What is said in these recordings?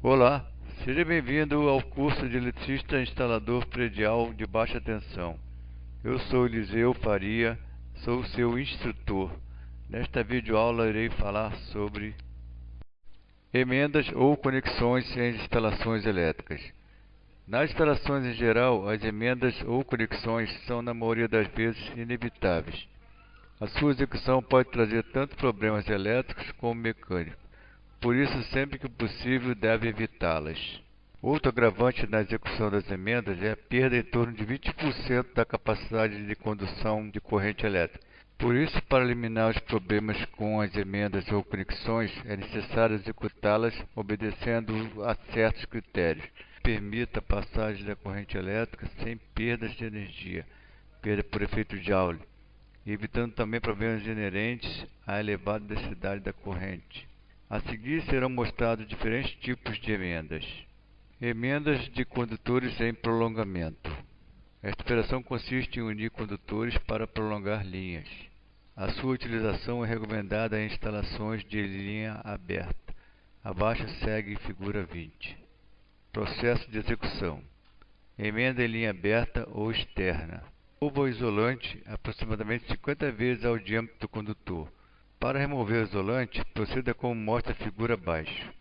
Olá, seja bem-vindo ao curso de eletricista instalador predial de baixa tensão. Eu sou Eliseu Faria, sou seu instrutor. Nesta videoaula irei falar sobre emendas ou conexões em instalações elétricas. Nas instalações em geral, as emendas ou conexões são na maioria das vezes inevitáveis. A sua execução pode trazer tanto problemas elétricos como mecânicos. Por isso, sempre que possível, deve evitá-las. Outro agravante na execução das emendas é a perda em torno de 20% da capacidade de condução de corrente elétrica. Por isso, para eliminar os problemas com as emendas ou conexões, é necessário executá-las obedecendo a certos critérios. Permita a passagem da corrente elétrica sem perdas de energia, perda por efeito Joule, evitando também problemas inerentes à elevada densidade da corrente. A seguir serão mostrados diferentes tipos de emendas. Emendas de condutores em prolongamento. Esta operação consiste em unir condutores para prolongar linhas. A sua utilização é recomendada em instalações de linha aberta. Abaixo segue figura 20. Processo de execução. Emenda em linha aberta ou externa. Remova o isolante aproximadamente 50 vezes ao diâmetro do condutor. Para remover o isolante, proceda como mostra a figura abaixo.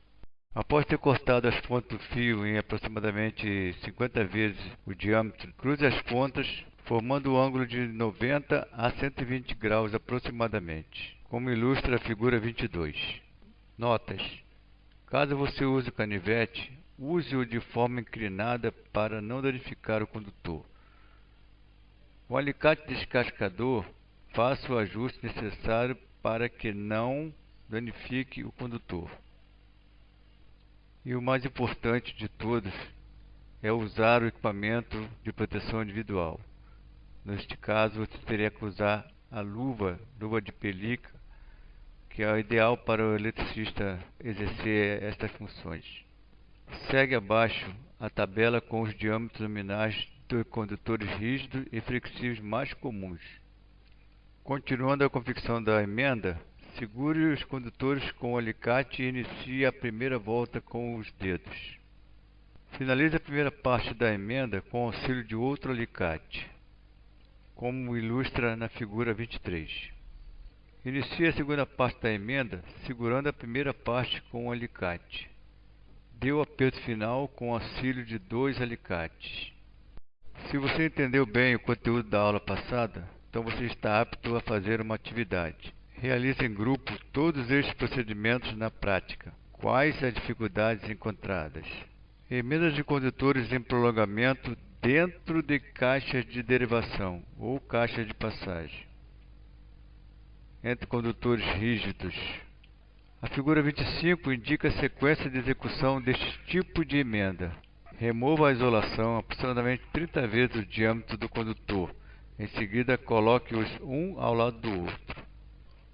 Após ter cortado as pontas do fio em aproximadamente 50 vezes o diâmetro, cruze as pontas, formando um ângulo de 90 a 120 graus aproximadamente, como ilustra a figura 22. Notas: caso você use o canivete, use-o de forma inclinada para não danificar o condutor. Com o alicate descascador, faça o ajuste necessário para que não danifique o condutor. E o mais importante de todos é usar o equipamento de proteção individual. Neste caso, você teria que usar a luva de pelica, que é o ideal para o eletricista exercer estas funções. Segue abaixo a tabela com os diâmetros nominais dos condutores rígidos e flexíveis mais comuns. Continuando a confecção da emenda, segure os condutores com o alicate e inicie a primeira volta com os dedos. Finalize a primeira parte da emenda com o auxílio de outro alicate, como ilustra na figura 23. Inicie a segunda parte da emenda segurando a primeira parte com o alicate. Dê o aperto final com o auxílio de dois alicates. Se você entendeu bem o conteúdo da aula passada, então você está apto a fazer uma atividade. Realize em grupo todos estes procedimentos na prática. Quais as dificuldades encontradas? Emendas de condutores em prolongamento dentro de caixas de derivação ou caixas de passagem. Entre condutores rígidos. A figura 25 indica a sequência de execução deste tipo de emenda. Remova a isolação aproximadamente 30 vezes o diâmetro do condutor. Em seguida, coloque-os um ao lado do outro.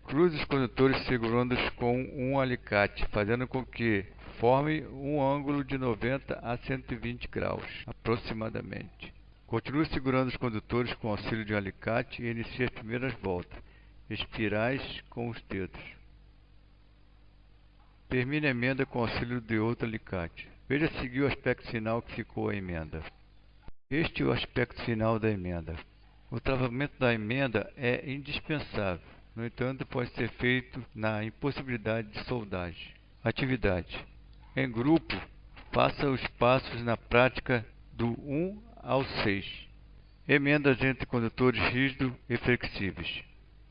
Cruze os condutores segurando-os com um alicate, fazendo com que forme um ângulo de 90 a 120 graus, aproximadamente. Continue segurando os condutores com o auxílio de um alicate e inicie as primeiras voltas, espirais com os dedos. Termine a emenda com o auxílio de outro alicate. Veja a seguir o aspecto final que ficou a emenda. Este é o aspecto final da emenda. O travamento da emenda é indispensável. No entanto, pode ser feito na impossibilidade de soldagem. Atividade. Em grupo, faça os passos na prática do 1 ao 6. Emendas entre condutores rígidos e flexíveis.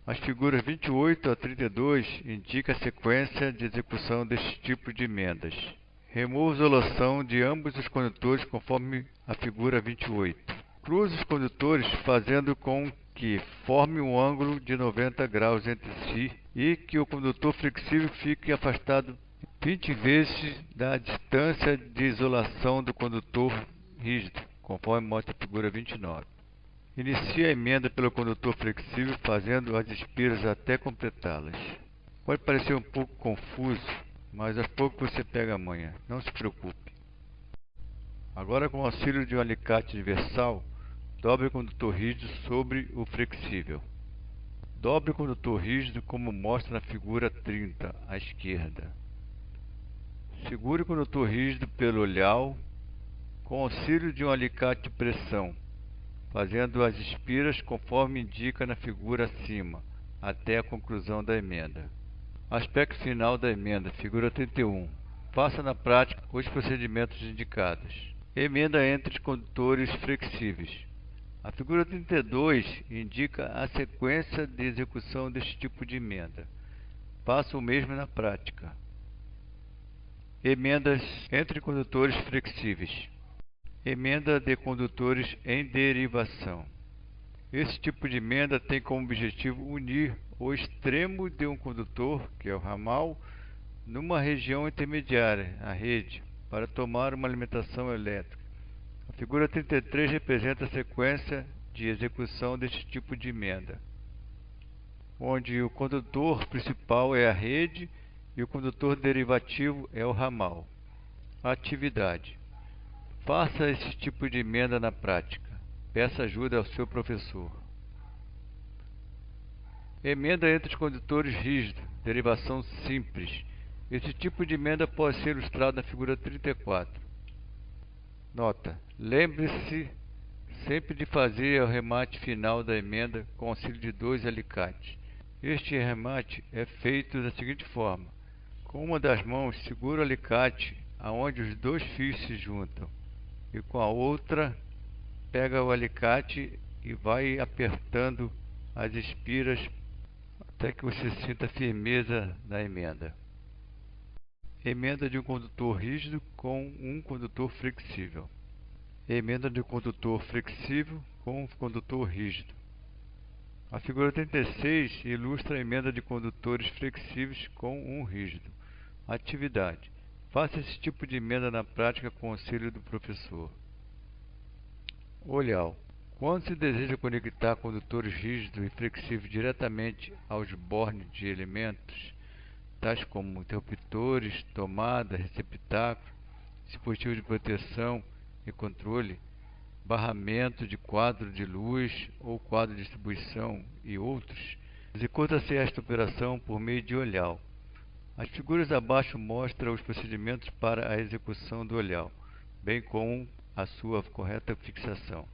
As figuras 28 a 32 indicam a sequência de execução deste tipo de emendas. Remova a isolação de ambos os condutores conforme a figura 28. Cruze os condutores fazendo com que forme um ângulo de 90 graus entre si e que o condutor flexível fique afastado 20 vezes da distância de isolação do condutor rígido, conforme mostra a figura 29. Inicie a emenda pelo condutor flexível fazendo as espiras até completá-las. Pode parecer um pouco confuso, mas aos poucos você pega a manha, não se preocupe. Agora, com o auxílio de um alicate universal, dobre o condutor rígido sobre o flexível. Dobre o condutor rígido como mostra na figura 30, à esquerda. Segure o condutor rígido pelo olhar com auxílio de um alicate de pressão, fazendo as espiras conforme indica na figura acima, até a conclusão da emenda. Aspecto final da emenda, figura 31. Faça na prática os procedimentos indicados. Emenda entre condutores flexíveis. A figura 32 indica a sequência de execução deste tipo de emenda. Faça o mesmo na prática. Emendas entre condutores flexíveis. Emenda de condutores em derivação. Esse tipo de emenda tem como objetivo unir o extremo de um condutor, que é o ramal, numa região intermediária, a rede, para tomar uma alimentação elétrica. A figura 33 representa a sequência de execução deste tipo de emenda, onde o condutor principal é a rede e o condutor derivativo é o ramal. Atividade. Faça esse tipo de emenda na prática. Peça ajuda ao seu professor. Emenda entre os condutores rígidos, derivação simples. Esse tipo de emenda pode ser ilustrado na figura 34. Nota: lembre-se sempre de fazer o remate final da emenda com auxílio de 2 alicates. Este remate é feito da seguinte forma: com uma das mãos segura o alicate aonde os 2 fios se juntam, e com a outra pega o alicate e vai apertando as espiras até que você sinta a firmeza na emenda. Emenda de um condutor rígido com um condutor flexível. Emenda de um condutor flexível com um condutor rígido. A figura 36 ilustra a emenda de condutores flexíveis com um rígido. Atividade. Faça esse tipo de emenda na prática com o auxílio do professor. Olhar. Quando se deseja conectar condutores rígidos e flexíveis diretamente aos bornes de elementos, tais como interruptores, tomada, receptáculo, dispositivo de proteção e controle, barramento de quadro de luz ou quadro de distribuição e outros, executa-se esta operação por meio de olhar. As figuras abaixo mostram os procedimentos para a execução do olhar, bem como a sua correta fixação.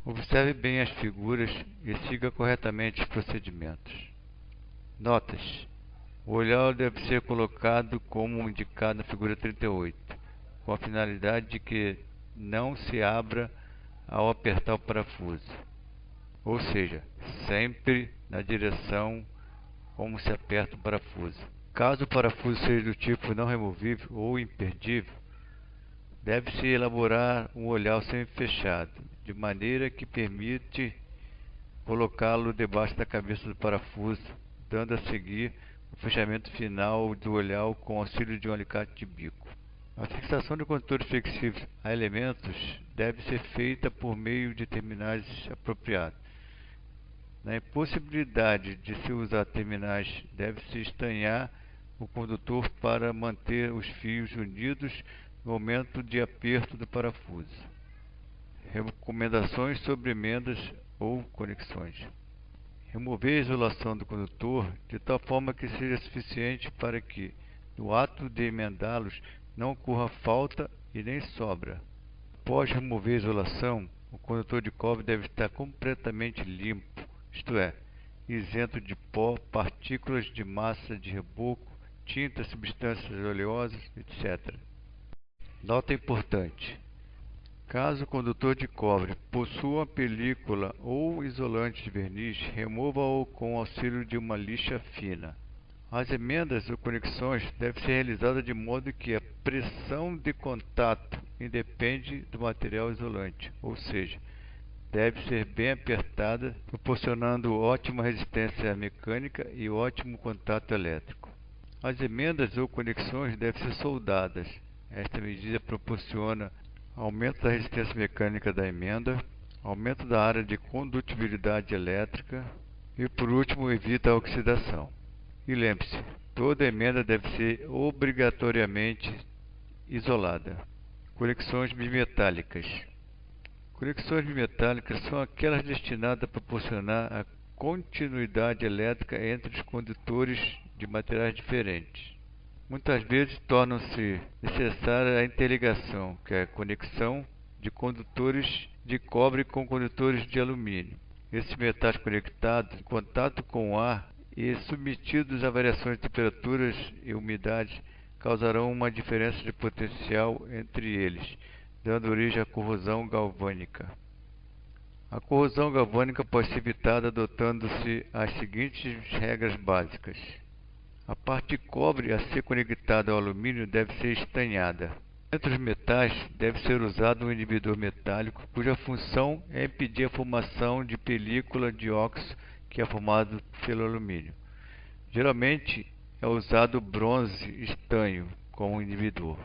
Observe bem as figuras e siga corretamente os procedimentos. Notas: o olhar deve ser colocado como indicado na figura 38, com a finalidade de que não se abra ao apertar o parafuso, ou seja, sempre na direção como se aperta o parafuso. Caso o parafuso seja do tipo não removível ou imperdível, deve-se elaborar um olhar semi-fechado, de maneira que permite colocá-lo debaixo da cabeça do parafuso, dando a seguir o fechamento final do olhar com auxílio de um alicate de bico. A fixação de condutores flexíveis a elementos deve ser feita por meio de terminais apropriados. Na impossibilidade de se usar terminais, deve-se estanhar o condutor para manter os fios unidos no momento de aperto do parafuso. Recomendações sobre emendas ou conexões. Remover a isolação do condutor de tal forma que seja suficiente para que, no ato de emendá-los, não ocorra falta e nem sobra. Após remover a isolação, o condutor de cobre deve estar completamente limpo, isto é, isento de pó, partículas de massa de reboco, tinta, substâncias oleosas, etc. Nota importante: caso o condutor de cobre possua uma película ou isolante de verniz, remova-o com o auxílio de uma lixa fina. As emendas ou conexões devem ser realizadas de modo que a pressão de contato independe do material isolante, ou seja, deve ser bem apertada, proporcionando ótima resistência mecânica e ótimo contato elétrico. As emendas ou conexões devem ser soldadas. Esta medida proporciona aumento da resistência mecânica da emenda, aumento da área de condutibilidade elétrica e, por último, evita a oxidação. E lembre-se, toda emenda deve ser obrigatoriamente isolada. Conexões bimetálicas. Conexões bimetálicas são aquelas destinadas a proporcionar a continuidade elétrica entre os condutores de materiais diferentes. Muitas vezes torna-se necessária a interligação, que é a conexão de condutores de cobre com condutores de alumínio. Esses metais conectados em contato com o ar e submetidos a variações de temperaturas e umidade causarão uma diferença de potencial entre eles, dando origem à corrosão galvânica. A corrosão galvânica pode ser evitada adotando-se as seguintes regras básicas. A parte de cobre a ser conectada ao alumínio deve ser estanhada. Entre os metais, deve ser usado um inibidor metálico, cuja função é impedir a formação de película de óxido que é formado pelo alumínio. Geralmente é usado bronze estanho como inibidor.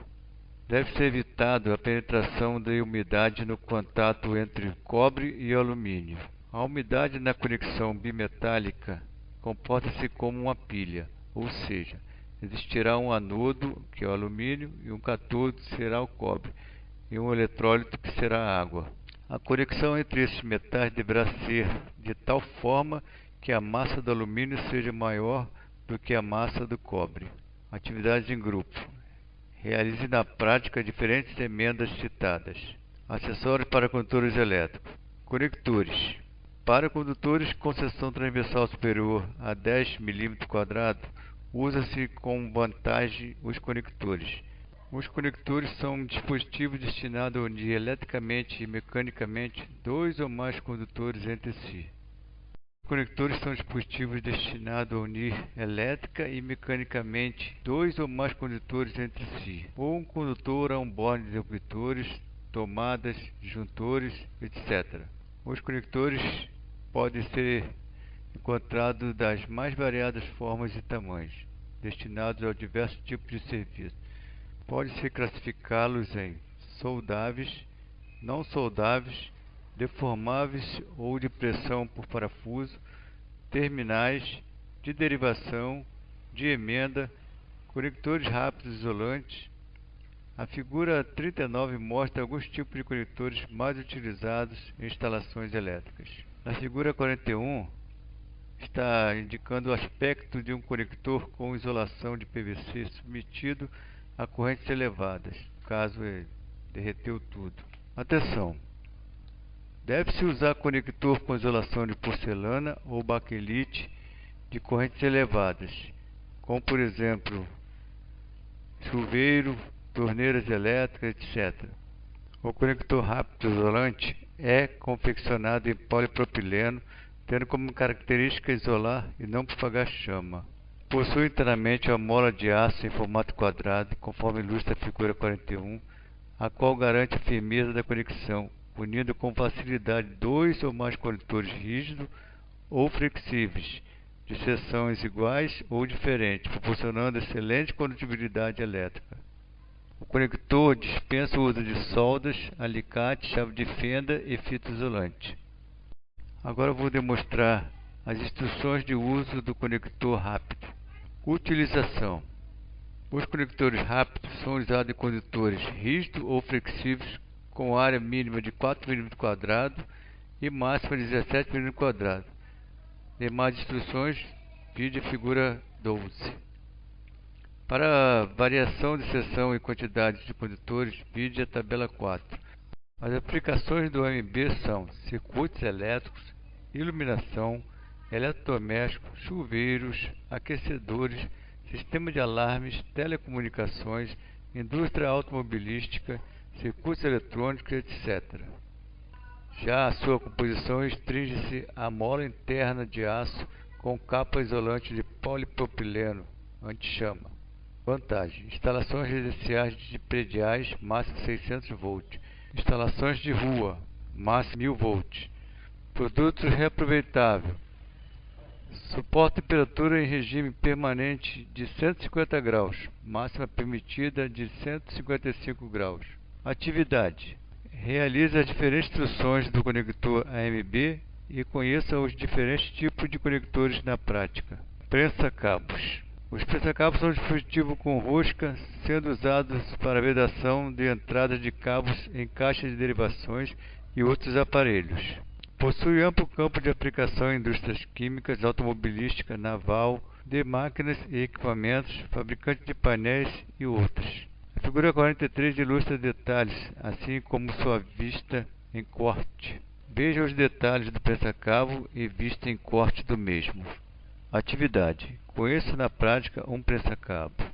Deve ser evitado a penetração da umidade no contato entre cobre e alumínio. A umidade na conexão bimetálica comporta-se como uma pilha, ou seja, existirá um anodo, que é o alumínio, e um cátodo, que será o cobre, e um eletrólito, que será a água. A conexão entre esses metais deverá ser de tal forma que a massa do alumínio seja maior do que a massa do cobre. Atividades em grupo. Realize na prática diferentes emendas citadas. Acessórios para condutores elétricos. Conectores. Para condutores com seção transversal superior a 10 mm², usa-se com vantagem os conectores. Os conectores são um dispositivo destinado a unir eletricamente e mecanicamente dois ou mais condutores entre si. Os conectores são dispositivos destinados a unir elétrica e mecanicamente dois ou mais condutores entre si, ou um condutor a um borne de interruptores, tomadas, disjuntores, etc. Os conectores podem ser encontrados das mais variadas formas e tamanhos, destinados a diversos tipos de serviço. Pode-se classificá-los em soldáveis, não soldáveis, deformáveis ou de pressão por parafuso, terminais, de derivação, de emenda, conectores rápidos isolantes. A figura 39 mostra alguns tipos de conectores mais utilizados em instalações elétricas. Na figura 41 está indicando o aspecto de um conector com isolação de PVC submetido a correntes elevadas, caso ele derreteu tudo. Atenção! Deve-se usar conector com isolação de porcelana ou baquelite de correntes elevadas, como por exemplo chuveiro, torneiras elétricas, etc. O conector rápido isolante é confeccionado em polipropileno, tendo como característica isolar e não propagar chama. Possui internamente uma mola de aço em formato quadrado, conforme ilustra a figura 41, a qual garante a firmeza da conexão, unindo com facilidade dois ou mais conectores rígidos ou flexíveis, de seções iguais ou diferentes, proporcionando excelente condutibilidade elétrica. O conector dispensa o uso de soldas, alicate, chave de fenda e fita isolante. Agora eu vou demonstrar as instruções de uso do conector rápido. Utilização. Os conectores rápidos são usados em condutores rígidos ou flexíveis com área mínima de 4 mm² e máxima de 17 mm². Demais instruções, vide a figura 12. Para variação de seção e quantidade de condutores, vide a tabela 4. As aplicações do OMB são circuitos elétricos, iluminação, eletrodomésticos, chuveiros, aquecedores, sistema de alarmes, telecomunicações, indústria automobilística, circuitos eletrônicos, etc. Já a sua composição restringe-se à mola interna de aço com capa isolante de polipropileno anti-chama. Vantagem: instalações residenciais de prediais, máximo 600 volts. Instalações de rua, máximo 1000 volts. Produto reaproveitável. Suporta temperatura em regime permanente de 150 graus, máxima permitida de 155 graus. Atividade: realize as diferentes instruções do conector AMB e conheça os diferentes tipos de conectores na prática. Prensa-cabos. Os prensa-cabos são dispositivos com rosca, sendo usados para vedação de entradas de cabos em caixas de derivações e outros aparelhos. Possui amplo campo de aplicação em indústrias químicas, automobilística, naval, de máquinas e equipamentos, fabricante de painéis e outros. A figura 43 ilustra detalhes, assim como sua vista em corte. Veja os detalhes do prensa-cabo e vista em corte do mesmo. Atividade: conheça na prática um prensa-cabo.